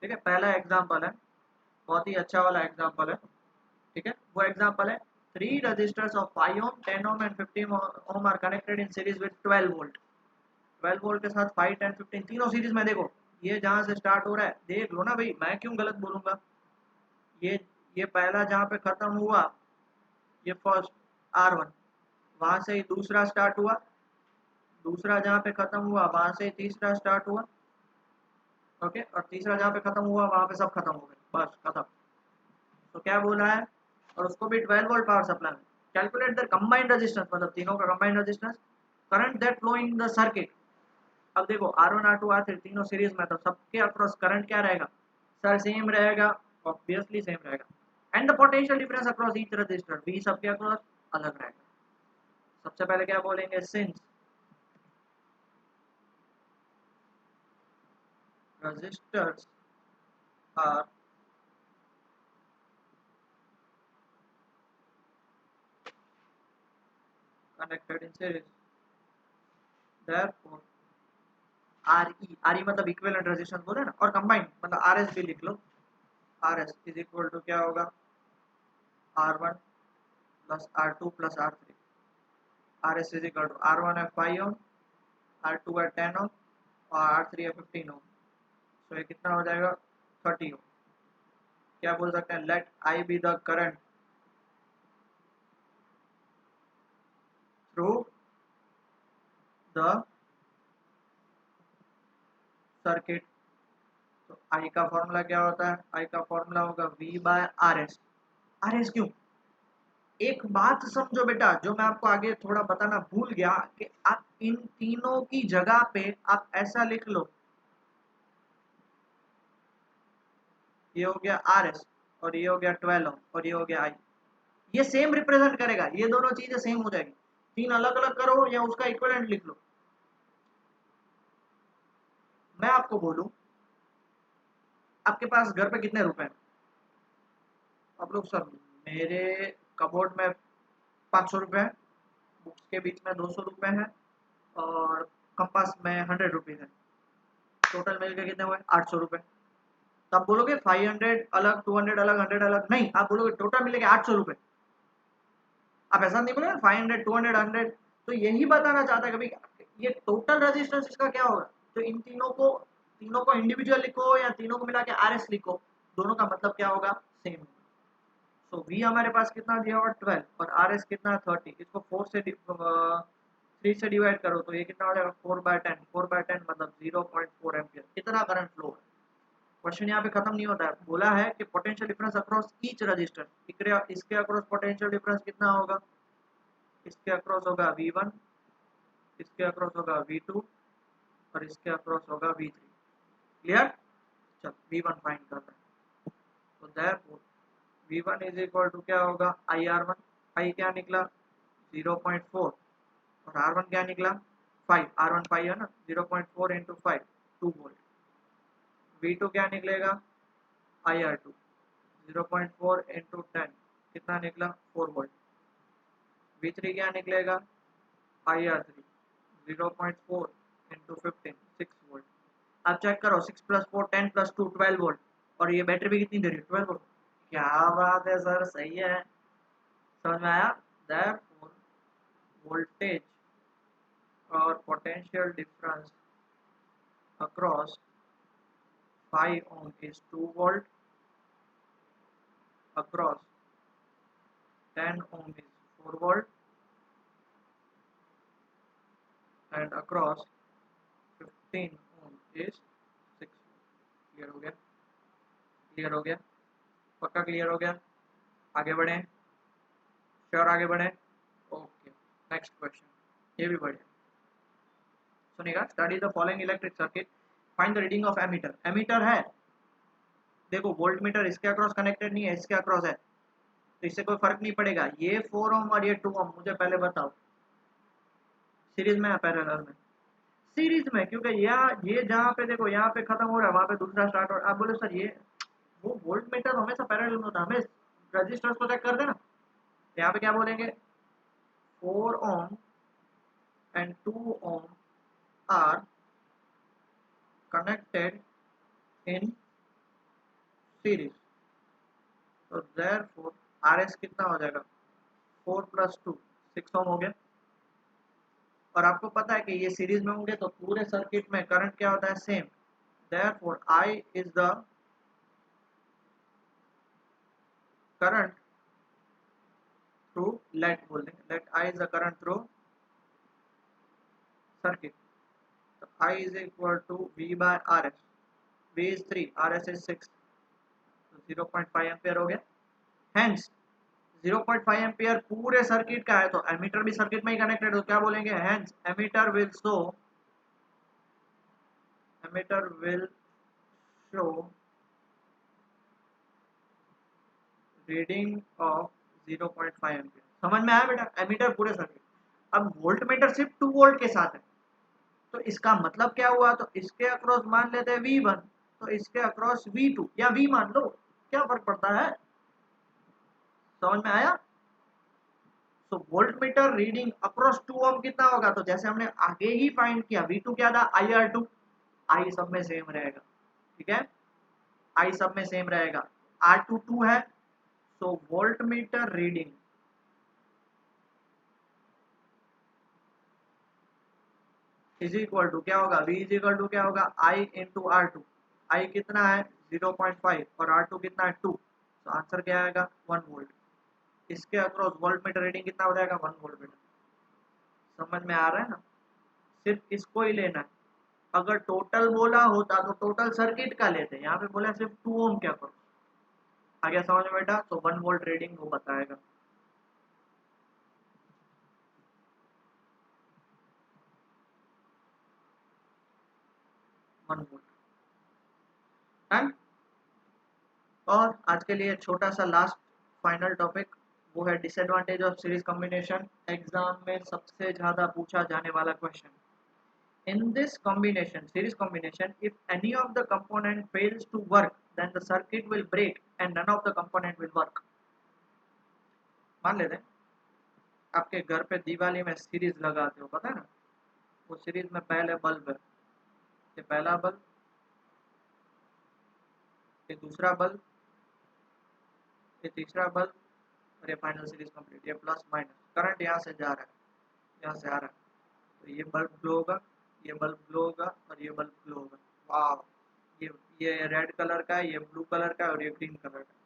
ठीक है, पहला एग्जांपल है, बहुत ही अच्छा वाला एग्जांपल है। ठीक है, वो एग्जांपल है, 3 resistors of 5 ohm, 10 ohm and 15 ohm are connected in series with 12 volt। 12 volt के साथ 5, 10, 15 तीनों सीरीज में। देखो ये जहां से स्टार्ट हो रहा है देख लो ना भाई, मैं क्यों गलत बोलूंगा। ये ये पहला जहां पे खत्म हुआ, ये फर्स्ट R1, वहां से ही दूसरा स्टार्ट हुआ, दूसरा जहां पे खत्म हुआ वहां से तीसरा स्टार्ट हुआ। ओके, और तीसरा जहां पे खत्म हुआ वहां पे सब खत्म हो गए, बस खत्म। तो क्या बोला है, और उसको भी 12 वोल्ट पावर सप्लाई में। कैलकुलेट द कंबाइंड रेजिस्टेंस, मतलब तीनों का combined resistance, current that flow in the circuit. अब देखो R1 R2 R3 तीनों सीरीज में, तो सबके अक्रॉस करंट क्या रहेगा सर, सेम रहेगा, ऑब्वियसली सेम रहेगा। And the potential difference across each resistor भी सबके अक्रॉस अलग रहेगा। सबसे पहले क्या बोलेंगे, since resistors are connected in series, therefore RE मतलब इक्विवेलेंट रेजिस्टेंस बोले ना, और कंबाइंड मतलब RS भी लिख लो। RS इज इक्वल टू क्या होगा, R1 plus R2 plus R3। RS is equal to R1 है 5 ओम, R2 है 10 ओम और R3 है 15 ओम। तो ये कितना हो जाएगा, 30 ओम। क्या बोल सकते हैं, let I be the current through the circuit. तो I का फॉर्मूला क्या होता है, I का फॉर्मूला होगा V बाय RS। RS क्यों, एक बात समझो बेटा, जो मैं आपको आगे थोड़ा बताना भूल गया, कि आप इन तीनों की जगह पे आप ऐसा लिख लो, ये हो गया RS और ये हो गया 12 ओम और ये हो गया I। ये सेम रिप्रेजेंट करेगा, ये दोनों चीजें सेम हो जाएगी। तीन अलग अलग करो या उसका इक्विवेलेंट लिख लो। मैं आपको बोलूं, आपके पास घर पे कितने रुपए हैं, आप लोग सब, मेरे कबोर्ड में 500 रुपए है, बुक्स के बीच में 200 रुपए है, और कंपास में 100 रुपीज है। टोटल मिलकर कितने हुए, 800 रुपए। तो आप बोलोगे 500 अलग, 200 अलग, 100 अलग, नहीं, आप बोलोगे टोटल मिलेगा 800 रुपए। आप ऐसा नहीं बोलोगे 500 200 100। तो यही बताना चाहता है कभी, ये टोटल रेजिस्टेंस इसका क्या होगा। तो इन तीनों को इंडिविजुअल लिखो या तीनों को मिला के RS लिखो, दोनों का मतलब क्या होगा, सेम। सो V हमारे पास कितना दिया हुआ 12 और RS कितना 30। इसको 3 से डिवाइड करो तो ये कितना हो जाएगा 4/10। 4/10 मतलब 0.4 एम्पियर। कितना करंट फ्लो है। क्वेश्चन यहाँ पे खत्म नहीं होता है, बोला है कि potential difference across each register. इसके अक्रॉस पोटेंशियल डिफरेंस कितना होगा, इसके अक्रॉस होगा V1, इसके अक्रॉस होगा V2 और इसके अक्रॉस होगा V3। क्लियर, चल V1 फाइंड करते हैं। तो therefore V1 is equal to क्या होगा, IR1। I क्या निकला 0.4 और R1 क्या निकला 5। R1 5 है ना, 0.4 इंटू 5 2 वोल्ट। V2 क्या निकलेगा IR2 0.4 इंटू 10 कितना निकला 4 वोल्ट। V3 क्या निकलेगा IR3 0.4 इंटू 15 6 वोल्ट। आप चेक करो 6 प्लस 4 10 प्लस 2 12 वोल्ट, और ये बैटरी भी कितनी दे रही है 12 वोल्ट। क्या बात है सर, सही है, समझ में आया। Therefore voltage और potential difference across 5 ohm is 2 volt, across 10 ohm is 4 volt and across 15 ohm is 6 volt। Clear हो गया, क्लियर हो गया, पक्का क्लियर हो गया। आगे बढ़े, श्योर आगे बढ़े। ओके, नेक्स्ट क्वेश्चन, ये भी बढ़िया सुनेगा। Study the following electric circuit, find the reading of ammeter. Ammeter है, देखो वोल्ट मीटर इसके अक्रॉस कनेक्टेड नहीं है, इसके अक्रॉस है, तो इससे कोई फर्क नहीं पड़ेगा। ये 4 ओम और ये 2 ओम, मुझे पहले बताओ सीरीज में है पैरेलल में। सीरीज में, क्योंकि यहाँ ये जहाँ पे देखो यहाँ पे खत्म हो रहा है वहाँ पे दूसरा स्टार्ट हो रहा है। आप बोले सर ये वो वोल्ट मीटर हमेशा पैरेलल में होता है, हमें रजिस्टर्स को चेक कर देना। यहाँ पे क्या बोलेंगे, 4 ohm and 2 ohm are connected in series, तो therefore RS कितना हो जाएगा, 4 + 2 6 ohm हो गया। और आपको पता है कि ये सीरीज में होंगे तो पूरे सर्किट में करंट क्या होता है, same. therefore I is the current through, let बोल देंगे, let I is the current through circuit, तो I is equal to V by RS, V is 3, RS is 6, तो 0.5 एम्पियर हो गया। हेंस 0.5 एम्पियर पूरे सर्किट का है, तो एमीटर भी सर्किट में ही कनेक्टेड, तो क्या बोलेंगे, hence ammeter will show reading of 0.5 ampere. समझ में आया बेटा, एमीटर पूरे सर्किट। अब वोल्ट मीटर सिर्फ 2 वोल्ट के साथ है, तो इसका मतलब क्या हुआ, तो इसके अक्रॉस मान लेते हैं V1, तो इसके अक्रॉस V2 या V मान लो, क्या फर्क पड़ता है। समझ में आया। तो वोल्ट मीटर रीडिंग अक्रॉस 2 ओम कितना होगा, तो जैसे हमने आगे ही फाइंड किया, V2 क्या था, IR2, आई सब में सेम रहेगा, ठीक है, आई सब में सेम रहेगा, R2 2 है, तो voltmeter reading is equal to क्या होगा, V इज इक्वल टू क्या होगा, I इंटू R2। आई कितना है 0.5 और R2 कितना है 2, तो आंसर क्या आएगा 1 वोल्ट। इसके अक्रॉस वोल्ट मीटर रीडिंग कितना हो जाएगा 1 वोल्ट मीटर। समझ में आ रहा है ना, सिर्फ इसको ही लेना है। अगर टोटल बोला होता तो टोटल सर्किट का लेते, यहाँ पे बोला सिर्फ 2 ओम के अक्रॉस। आ गया समझ में बेटा, तो 1 वोल्ट रीडिंग वो बताएगा। डन। और आज के लिए छोटा सा लास्ट फाइनल टॉपिक, वो है disadvantage of series combination. Exam में सबसे ज्यादा पूछा जाने वाला question. In this combination, series combination, if any of the component fails to work, then the circuit will break and none of the component will work. मान लेते हैं आपके घर पे दिवाली में सीरीज लगाते हो, पता है ना, वो सीरीज में पहले बल्ब है, ये पहला बल्ब, ये दूसरा बल्ब, ये तीसरा बल्ब, और ये फाइनल सीरीज कंप्लीट। ये प्लस माइनस करंट यहाँ से जा रहा है, यहाँ से आ रहा है, तो ये बल्ब ग्लो होगा, ये बल्ब ग्लो होगा और ये बल्ब ग्लो होगा। वाह, ये रेड कलर का है, ये ब्लू कलर का है और ये ग्रीन कलर का है।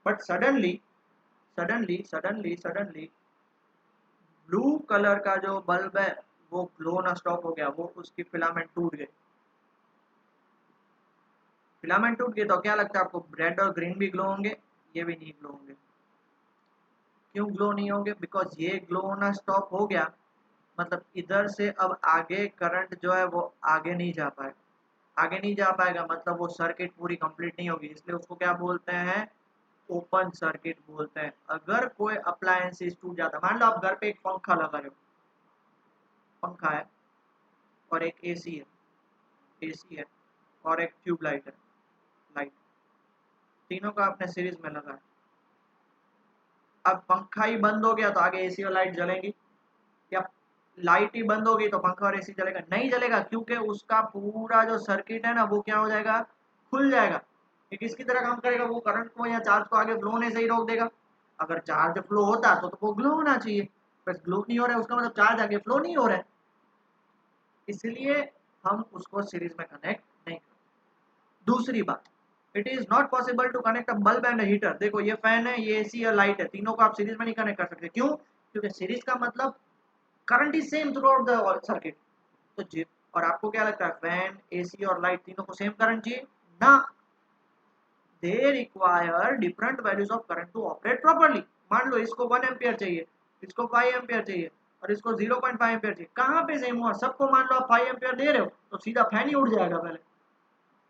But suddenly suddenly suddenly suddenly blue colour का जो बल्ब है वो ग्लो होना स्टॉप हो गया, वो उसकी फिलामेंट टूट गई। फिलामेंट टूट गई तो क्या लगता है आपको, रेड और ग्रीन भी ग्लो होंगे, ये भी नहीं ग्लो होंगे। क्यों ग्लो नहीं होंगे, बिकॉज ये ग्लो होना स्टॉप हो गया, मतलब इधर से अब आगे करंट जो है वो आगे नहीं जा पाएगा। आगे नहीं जा पाएगा मतलब वो सर्किट पूरी कंप्लीट नहीं होगी, इसलिए उसको क्या बोलते हैं, ओपन सर्किट बोलते हैं। अगर कोई अप्लायंसेस टूट जाता, मान लो आप घर पे एक पंखा लगा रहे हो, पंखा है और एक एसी है, एसी है और एक ट्यूबलाइट है, लाइट, तीनों का आपने सीरीज में लगाया। अब पंखा ही बंद हो गया तो आगे एसी और लाइट जलेंगी, या लाइट ही बंद हो गई तो पंखा और एसी जलेगा, नहीं जलेगा, क्योंकि उसका पूरा जो सर्किट है ना वो क्या हो जाएगा, खुल जाएगा। ये किसकी तरह काम करेगा, वो करंट को या चार्ज को आगे फ्लो होने से ही रोक देगा। अगर चार्ज फ्लो होता तो वो ग्लो होना चाहिए, बस ग्लो नहीं हो रहा है उसका मतलब चार्ज आगे फ्लो नहीं हो रहा है, इसलिए हम उसको सीरीज में कनेक्ट नहीं करते। दूसरी बात, it is not possible to connect a bulb and heater. देखो ये फैन है, ये एसी और लाइट है, तीनों को आप सीरीज में नहीं कनेक्ट कर सकते। क्यों, क्योंकि सीरीज का मतलब current is same through out the circuit. तो जी, और आपको क्या लगता है फैन एसी और लाइट तीनों को सेम करंट चाहिए ना, they require different values of current to operate properly. मान लो इसको 1 एम्पियर चाहिए, इसको 5 एम्पियर चाहिए और इसको 0.5 एम्पियर चाहिए, कहाँ पे सेम हुआ, सबको मान लो आप 5 एम्पियर दे रहे हो तो सीधा फैन ही उड़ जाएगा पहले,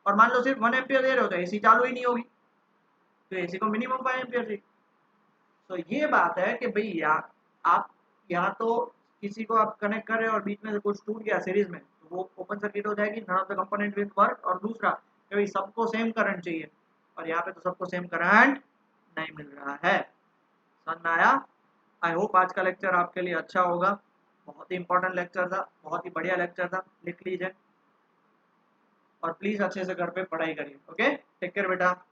और मान लो सिर्फ 1 एम्पियर दे रहे हो तो एसी चालू ही नहीं होगी, तो एसी को मिनिमम 5 एम्पियर चाहिए। तो ये बात है कि भाई आप या तो किसी को आप कनेक्ट कर रहे हो और बीच में से कुछ टूट गया सीरीज में, तो वो ओपन सर्किट हो जाएगी, none of the component will work. और दूसरा कि भाई सबको सेम करंट चाहिए, और यहाँ पे तो सबको सेम करंट नहीं मिल रहा है। समझ में आया? आई होप आज का लेक्चर आपके लिए अच्छा होगा। बहुत ही इंपॉर्टेंट लेक्चर था, बहुत ही बढ़िया लेक्चर था, लिख लीजिए और प्लीज अच्छे से घर पे पढ़ाई करिए। ओके, टेक केयर बेटा।